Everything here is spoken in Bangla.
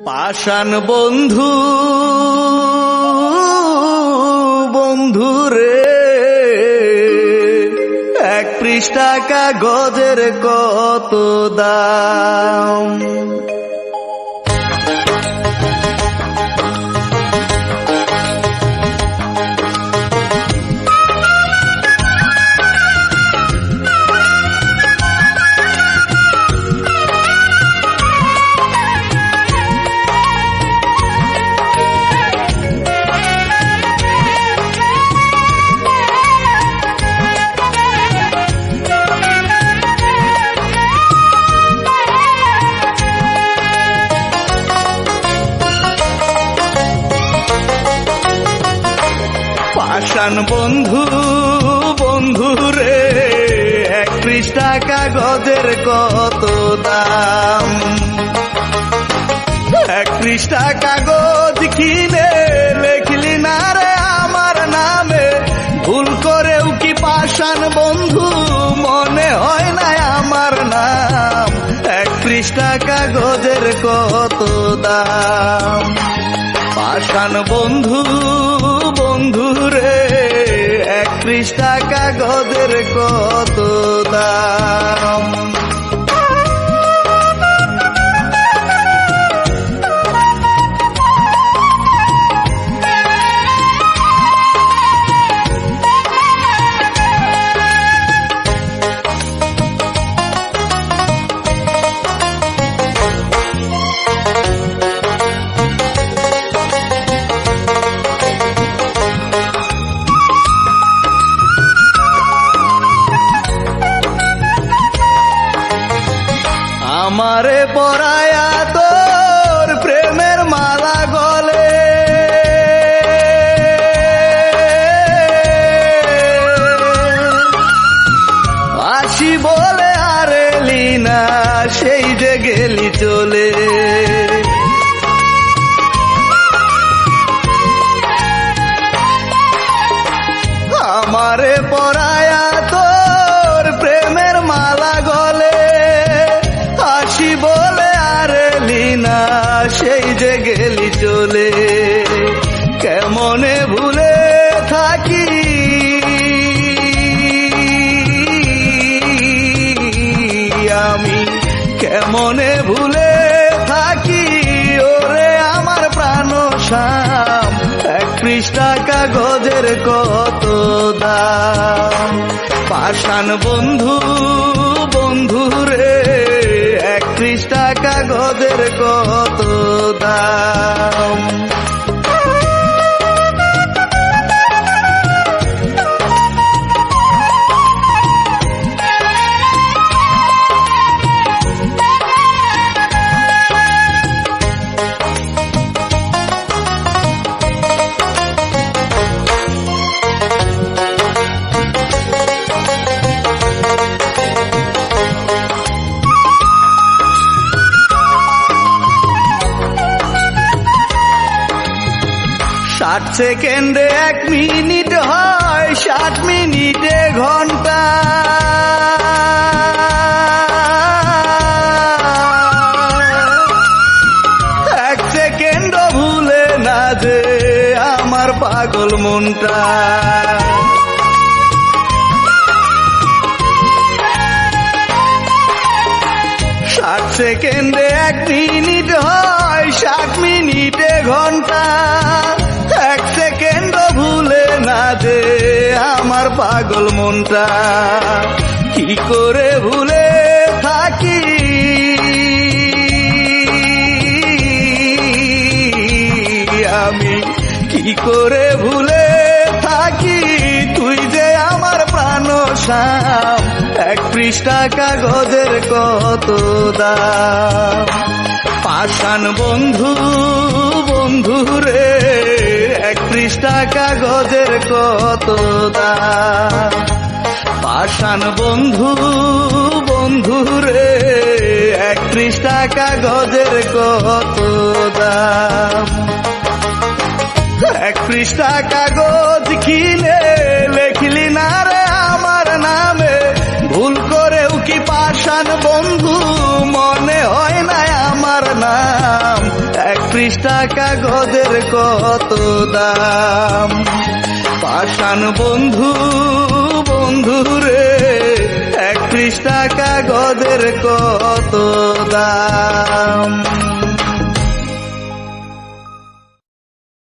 পাষাণ বন্ধু বন্ধু রে, এক পৃষ্ঠা কাগজের কত দাম। পাষাণ বন্ধু বন্ধু রে, এক পৃষ্ঠা কাগজের কত দাম। এক পৃষ্ঠা কাগজ কিনে লেখলি না রে আমার নামে, ভুল করেও কি পাষাণ বন্ধু মনে হয় না আমার নাম। এক পৃষ্ঠা কাগজের কত দাম। পাষাণ বন্ধু বন্ধু রে, এক পৃষ্ঠা কাগজের কত দাম। আমারে পরায়া তোর প্রেমের মালা গলে, আসি বলে আর এলি না, সেই যে গেলি চলে। আমারে পরায়া তোর প্রেমের মালা গলে, আসি বলে আর এলি না, সেই যে গেলি চলে। কেমনে ভুলে থাকি আমি, কেমনে ভুলে থাকি ওরে আমার প্রাণ শ্যাম। এক পৃষ্ঠা কাগজের কত দাম। পাষাণ বন্ধু বন্ধু রে, এক পৃষ্ঠা কাগজের কত দাম। ষাট সেকেন্ডে এক মিনিট হয়, 60 মিনিটে ঘন্টা। এক সেকেন্ড ভুলে না যে আমার পাগল মনটা। 60 সেকেন্ডে এক মিনিট হয়, 60 মিনিটে ঘন্টা। এক সেকেন্ড ভুলে না যে আমার পাগল মনটা। কি করে ভুলে থাকি আমি, কি করে ভুলে থাকি তুই যে আমার প্রাণ শ্যাম। এক পৃষ্ঠা কাগজের কত দাম। পাষাণ বন্ধু বন্ধু রে, এক পৃষ্ঠা কাগজের কত দাম। পাষাণ বন্ধু বন্ধু রে, এক পৃষ্ঠা কাগজের কত দাম। এক পৃষ্ঠা কাগজ কিনে লেখলি না রে আমার নামে, ভুল করেও কি পাষাণ বন্ধু মনে হয় না আমার নাম। এক পৃষ্ঠা কাগজের কত দাম। পাষাণ বন্ধু বন্ধু রে, এক পৃষ্ঠা কাগজের কত দাম।